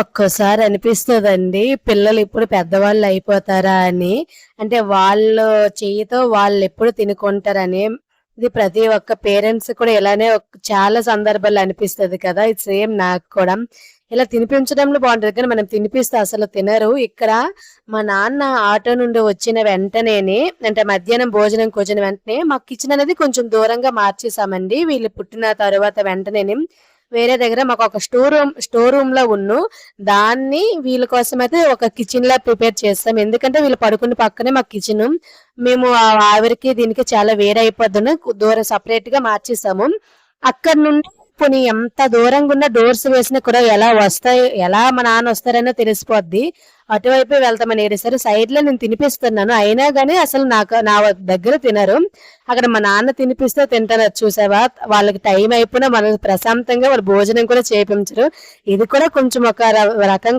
ఒక్కోసారి అనిపిస్తదండి. పిల్లలు ఇప్పుడు పెద్దవాళ్ళు అయిపోతారా అని. అంటే వాళ్ళు చెయ్యితో వాళ్ళెప్పుడు తినుకుంటారని. ఇది ప్రతి ఒక్క పేరెంట్స్ కూడా ఇలానే చాలా సందర్భాల్లో అనిపిస్తది కదా! ఇది సేమ్ నాకు కూడా. ఇలా తినిపించడంలో బావుంటది. కానీ మనం తినిపిస్తే అసలు తినరు. ఇక్కడ మా నాన్న ఆటో నుండి వచ్చిన వెంటనేనే అంటే మధ్యాహ్నం భోజనంకొచ్చిన వెంటనే మా కిచెన్ అనేది కొంచెం దూరంగా మార్చేసామండి. వీళ్ళు పుట్టిన తరువాత వెంటనేనే. వేరే దగ్గర మాకొక స్టోర్ రూమ్‌లో దాన్ని వీళ్ళ కోసమైతే ఒక కిచెన్‌లా ప్రిపేర్ చేసాం. ఎందుకంటే వీళ్ళు పడుకునే పక్కనే మా కిచెను. మేము ఆవిరికి దీనికి చాలా వేరైపోద్దని దూరం సెపరేట్‌గా మార్చేసాము. అక్కడి నుండి పోనీ ఎంత దూరంగున్న డోర్స్ వేసినా కూడా ఎలా మా నాన్నొస్తారనో తెలిసిపోద్ది. అటువైపే వెళ్తామని ఏరేసారు. సైడ్‌లో నేను తినిపిస్తున్నాను. అయినా గాని అసలు నా దగ్గర తినరు. అక్కడ మా నాన్న తినిపిస్తే తింటారు. అది చూసావా? వాళ్ళకి టైం అయిపోయినా మనల్ని ప్రశాంతంగా వాళ్ళు భోజనం కూడా చేపించరు. ఇది కూడా కొంచెం ఒక రకంగా